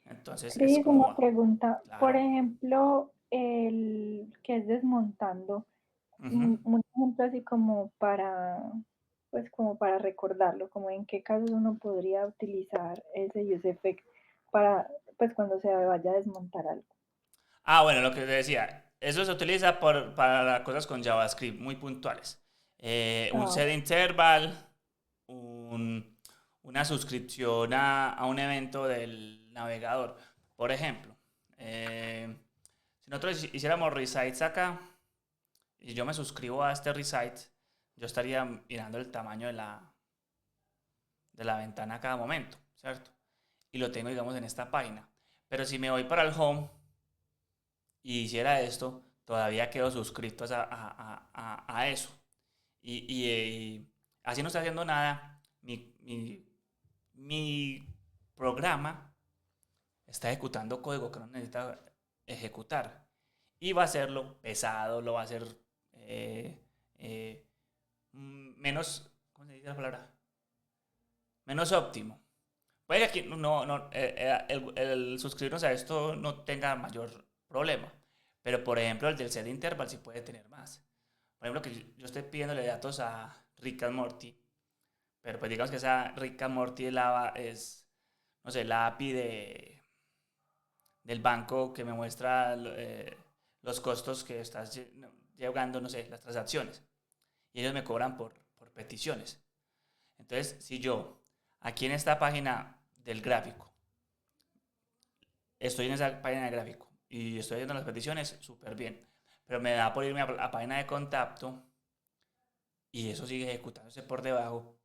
Entonces es Cris, como una va. pregunta. Por Claro. ejemplo, el que es desmontando, Uh-huh. un ejemplo así como para, pues como para recordarlo, como en qué casos uno podría utilizar ese use effect para, pues cuando se vaya a desmontar algo. Ah, bueno, lo que te decía, eso se utiliza para cosas con JavaScript muy puntuales. Un Ah, set interval, una suscripción a un evento del navegador. Por ejemplo, si nosotros hiciéramos resites acá y yo me suscribo a este resite, yo estaría mirando el tamaño de la ventana a cada momento, ¿cierto? Y lo tengo, digamos, en esta página. Pero si me voy para el home y hiciera esto, todavía quedo suscrito a eso. Así no estoy haciendo nada, mi programa está ejecutando código que no necesita ejecutar. Y va a hacerlo pesado, lo va a hacer eh, eh, menos, ¿cómo se dice la palabra? Menos óptimo. Puede que aquí el suscribirnos a esto no tenga mayor problema. Pero, por ejemplo, el del set interval sí puede tener más. Por ejemplo, que yo estoy pidiéndole datos a Rick and Morty. Pero pues digamos que esa Rick and Morty es no sé, la API del banco que me muestra los costos que estás llegando, no sé, las transacciones. Y ellos me cobran por peticiones. Entonces, si yo, aquí en esta página del gráfico, estoy en esa página de gráfico y estoy haciendo las peticiones, súper bien. Pero me da por irme a la página de contacto y eso sigue ejecutándose por debajo.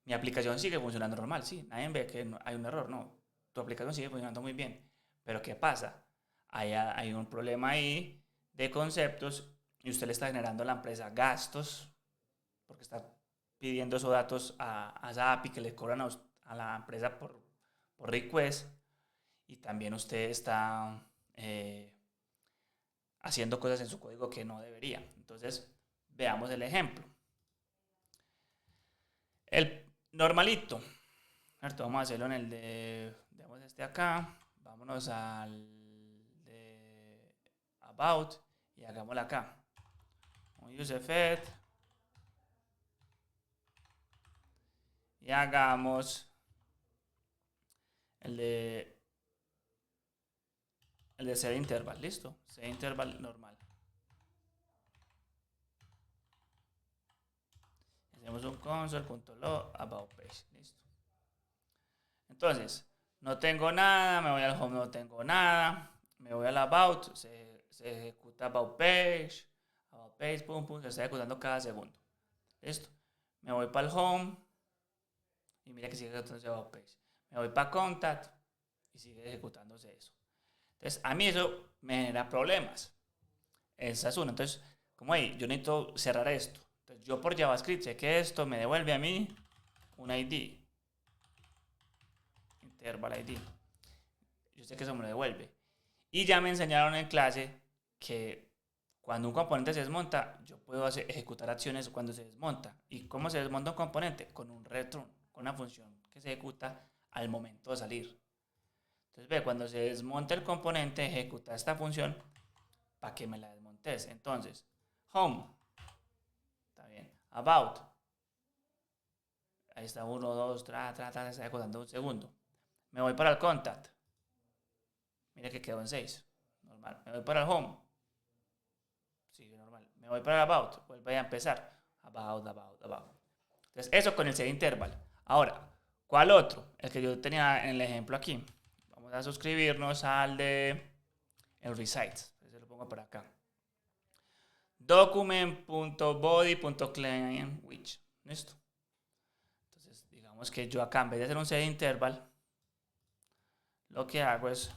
Mi aplicación sigue funcionando normal, sí. Nadie ve que hay un error, no. Tu aplicación sigue funcionando muy bien. Pero ¿qué pasa? Hay un problema ahí de conceptos y usted le está generando a la empresa gastos porque está pidiendo esos datos a esa API que le cobran a la empresa por request y también usted está haciendo cosas en su código que no debería. Entonces, veamos el ejemplo. El normalito, ¿cierto? Vamos a hacerlo en el de, digamos, este acá. Vámonos al de About y hagámoslo acá. Un useFed y hagamos el de set interval, listo. Set interval normal. Hacemos un console.log about page, listo. Entonces, no tengo nada, me voy al home, no tengo nada, me voy al about, se ejecuta about page, pum, pum, se está ejecutando cada segundo. Listo. Me voy para el home y mira que sigue ejecutándose about page. Me voy para contact y sigue ejecutándose eso. Entonces, a mí eso me genera problemas. Esa es una. Entonces, como ahí, yo necesito cerrar esto. Entonces, yo por JavaScript sé que esto me devuelve a mí un ID. Interval ID. Yo sé que eso me lo devuelve. Y ya me enseñaron en clase que cuando un componente se desmonta, yo puedo ejecutar acciones cuando se desmonta. ¿Y cómo se desmonta un componente? Con un return, con una función que se ejecuta al momento de salir. Entonces, ve, cuando se desmonta el componente, ejecuta esta función para que me la desmontes. Entonces, home, está bien. About, ahí está 1, 2, está ejecutando un segundo. Me voy para el contact. Mira que quedó en 6. Normal. Me voy para el home. Sigue normal. Me voy para el about. Vuelve a empezar. About. Entonces, eso con el set interval. Ahora, ¿cuál otro? El que yo tenía en el ejemplo aquí. Vamos a suscribirnos al de el recite. Entonces lo pongo por acá. Document.body.client which. ¿Listo? digamos que yo acá en vez de hacer un set interval, lo que hago es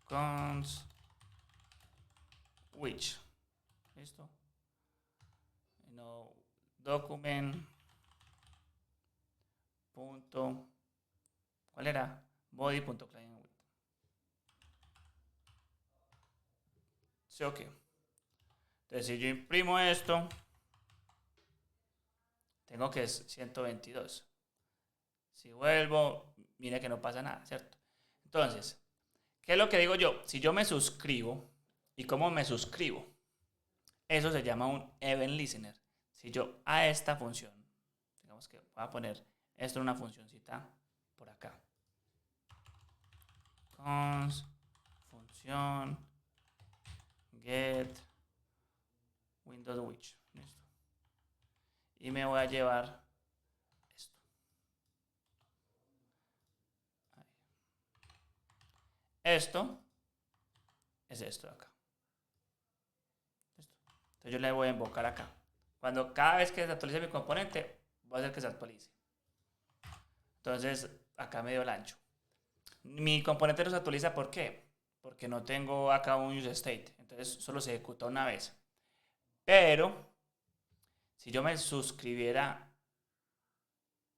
const which, ¿listo? No, document punto, ¿cuál era? Body punto client width. Sí, ok. Entonces si yo imprimo esto, tengo que es 122. Si vuelvo, mire que no pasa nada, ¿cierto? Entonces, ¿qué es lo que digo yo? Si yo me suscribo, ¿y cómo me suscribo? Eso se llama un event listener. Si yo a esta función, digamos que voy a poner esto en una funcioncita por acá. Const función get Windows Which. Listo. Y me voy a llevar esto. Ahí. Esto es esto de acá. ¿Listo? Entonces yo le voy a invocar acá. Cuando cada vez que se actualice mi componente, voy a hacer que se actualice. Entonces acá me dio el ancho. Mi componente no se actualiza, ¿por qué? Porque no tengo acá un use state. Entonces solo se ejecuta una vez. Pero si yo me suscribiera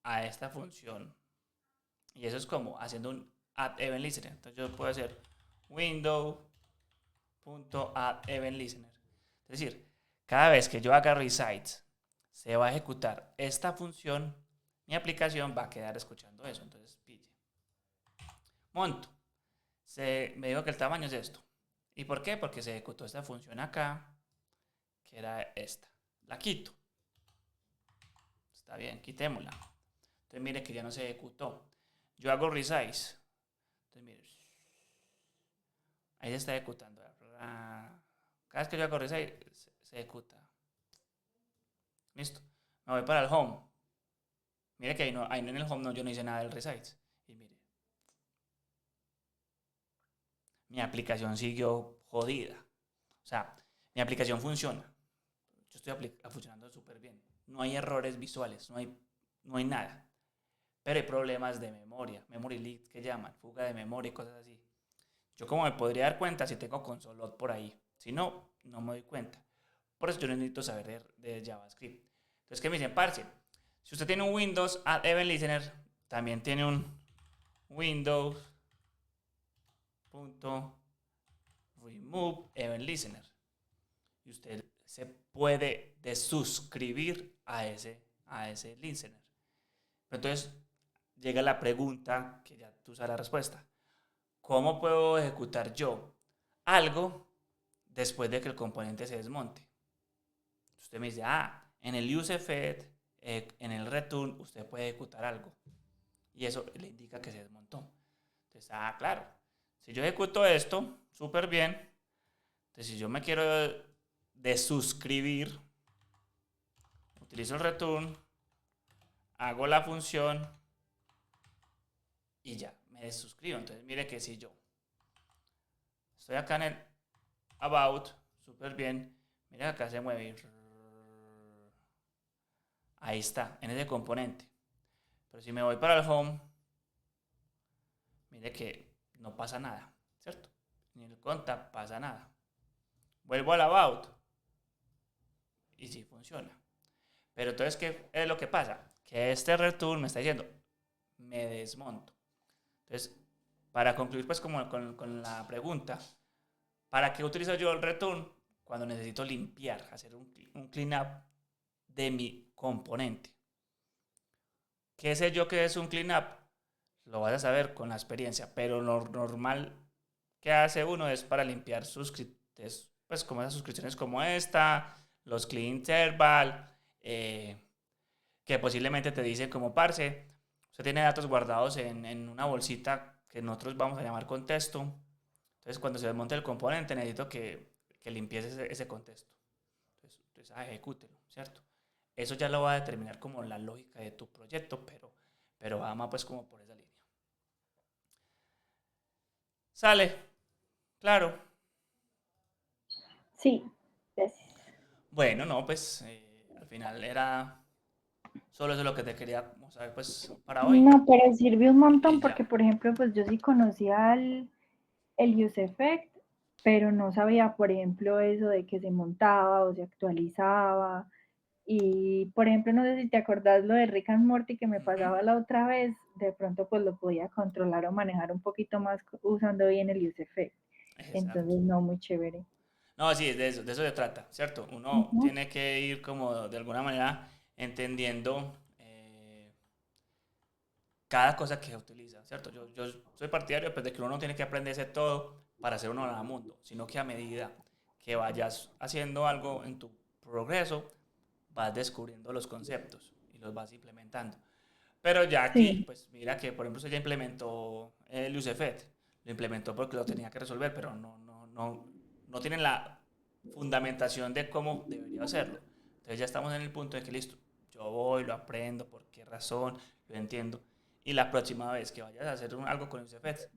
a esta función, y eso es como haciendo un add event listener. Entonces yo puedo hacer window.add event listener. Es decir, cada vez que yo haga resize, se va a ejecutar esta función, mi aplicación va a quedar escuchando eso. Entonces pille. Monto. Me dijo que el tamaño es esto. ¿Y por qué? Porque se ejecutó esta función acá, que era esta. La quito. Está bien, quitémosla. Entonces mire que ya no se ejecutó. Yo hago resize. Entonces mire. Ahí se está ejecutando. Cada vez que yo hago resize, se ejecuta. Listo. Me voy para el home. Mire que ahí en el home yo no hice nada del resize. Y mire. Mi aplicación siguió jodida. O sea, mi aplicación funciona. Yo estoy funcionando súper bien. No hay errores visuales, no hay nada. Pero hay problemas de memoria, memory leak que llaman, fuga de memoria y cosas así. Yo como me podría dar cuenta si tengo consolot por ahí. Si no, no me doy cuenta. Por eso yo necesito saber de JavaScript. Entonces, ¿qué me dicen? Parce, si usted tiene un Windows Add Event Listener, también tiene un Windows.remove Event Listener. Y usted se puede desuscribir a ese listener. Entonces llega la pregunta, que ya tú sabes la respuesta. ¿Cómo puedo ejecutar yo algo después de que el componente se desmonte? Usted me dice, en el useFed, en el return, usted puede ejecutar algo. Y eso le indica que se desmontó. Entonces, claro. Si yo ejecuto esto, súper bien. Entonces, si yo me quiero desuscribir, utilizo el return, hago la función y ya, me desuscribo. Entonces, mire que si yo estoy acá en el about, súper bien, mire acá se mueve. Ahí está, en ese componente. Pero si me voy para el home, mire que no pasa nada, ¿cierto? Ni en el contact pasa nada. Vuelvo al about y sí funciona. Pero entonces, ¿qué es lo que pasa? Que este return me está diciendo, me desmonto. Entonces, para concluir pues como con la pregunta, ¿para qué utilizo yo el return? Cuando necesito limpiar, hacer un cleanup de mi componente. ¿Qué sé yo que es un cleanup? Lo vas a saber con la experiencia, pero lo normal que hace uno es para limpiar suscriptores, pues como esas suscripciones como esta, los clean interval, que posiblemente te dicen como parce, usted tiene datos guardados en una bolsita que nosotros vamos a llamar contexto. Entonces cuando se desmonte el componente necesito que limpies ese contexto. Entonces ejecútelo, ¿cierto? Eso ya lo va a determinar como la lógica de tu proyecto, pero va más pues como por esa línea. ¿Sale? Claro. Sí, gracias. Bueno, no, pues al final era Solo eso es lo que te quería mostrar pues para hoy. No, pero sirve un montón Y porque, ya. por ejemplo, pues yo sí conocía el use effect, pero no sabía, por ejemplo, eso de que se montaba o se actualizaba. Y, por ejemplo, no sé si te acordás lo de Rick and Morty que me Ujú. pasaba la otra vez, de pronto pues lo podía controlar o manejar un poquito más usando bien el use effect. Exacto. Entonces, no, muy chévere. No, sí, de eso se trata, ¿cierto? Uno Ujú. tiene que ir como de alguna manera entendiendo cada cosa que se utiliza, ¿cierto? Yo soy partidario pues, de que uno no tiene que aprenderse todo para hacer uno al mundo, sino que a medida que vayas haciendo algo en tu progreso, vas descubriendo los conceptos y los vas implementando. Pero ya aquí, Sí, pues mira que por ejemplo se ya implementó el UCFET, lo implementó porque lo tenía que resolver, pero no tienen la fundamentación de cómo debería hacerlo. Entonces ya estamos en el punto de que listo, yo voy, lo aprendo, por qué razón, lo entiendo. Y la próxima vez que vayas a hacer algo con el UCFET,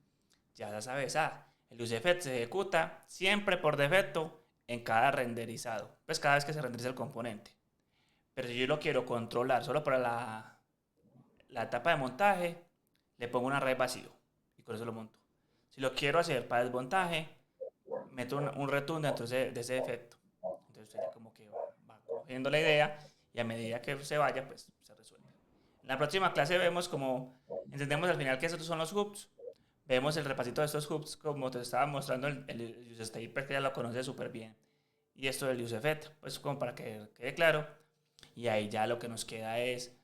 ya sabes, el UCFET se ejecuta siempre por defecto en cada renderizado, pues cada vez que se renderiza el componente. Pero si yo lo quiero controlar solo para la etapa de montaje, le pongo un array vacío y con eso lo monto. Si lo quiero hacer para desmontaje, meto un return dentro de ese efecto. Entonces usted ya como que va cogiendo la idea y a medida que se vaya, pues se resuelve. En la próxima clase vemos como, entendemos al final que estos son los hooks, vemos el repasito de estos hooks como te estaba mostrando el use state, que ya lo conoce súper bien. Y esto del use effect, pues como para que quede claro. Y ahí ya lo que nos queda es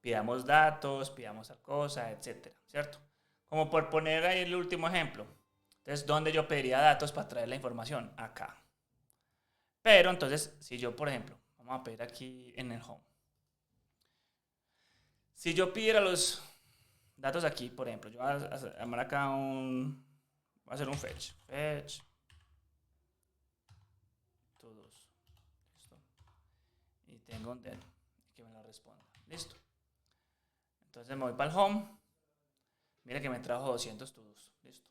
pidamos datos, pidamos tal cosa, etcétera, ¿cierto? Como por poner ahí el último ejemplo. Entonces, ¿dónde yo pediría datos para traer la información? Acá. Pero entonces, si yo, por ejemplo, vamos a pedir aquí en el home. Si yo pidiera los datos aquí, por ejemplo, yo voy a llamar acá voy a hacer un fetch. Fetch todos. Listo. Y tengo un dead que me lo responda. Listo. Entonces me voy para el home. Mira que me trajo 200 todos. Listo.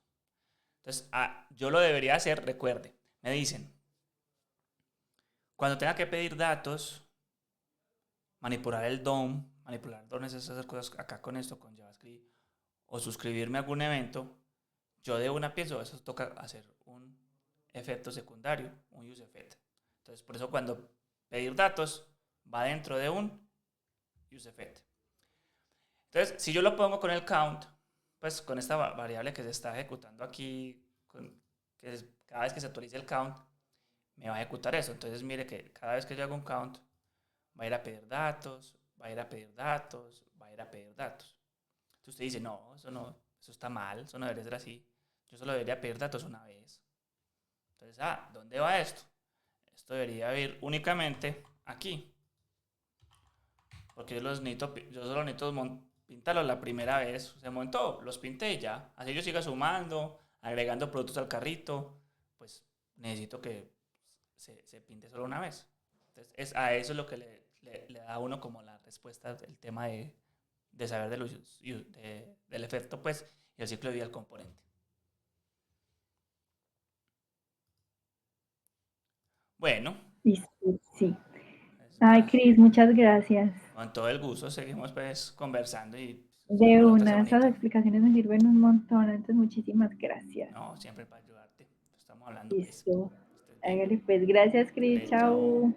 Entonces, yo lo debería hacer, recuerde. Me dicen, cuando tenga que pedir datos, manipular el DOM, manipular DOM es hacer cosas acá con esto, con JavaScript, o suscribirme a algún evento, yo de una pienso, eso toca hacer un efecto secundario, un use effect. Entonces, por eso cuando pedir datos va dentro de un use effect. Entonces, si yo lo pongo con el count, pues con esta variable que se está ejecutando aquí, que es, cada vez que se actualice el count, me va a ejecutar eso. Entonces, mire que cada vez que yo hago un count, va a ir a pedir datos, va a ir a pedir datos, va a ir a pedir datos. Entonces usted dice, no, eso está mal, eso no debería ser así. Yo solo debería pedir datos una vez. Entonces, ¿dónde va esto? Esto debería ir únicamente aquí. Porque yo solo necesito pintarlos la primera vez. Se montó, los pinté y ya. Así yo siga sumando, agregando productos al carrito, pues necesito que se pinte solo una vez. Entonces, a eso es lo que le da a uno como la respuesta del tema de saber del efecto, pues, y el ciclo de vida del componente. Bueno, sí, sí, sí. pues, Ay, Cris, muchas gracias. con todo el gusto seguimos pues conversando y De esperamos la otra una, esas semanita. explicaciones me sirven un montón, entonces muchísimas gracias. No, siempre para ayudarte. Estamos hablando pues. Listo. Que estés bien. Hágale pues, gracias, Cris, Vale, chao. chao.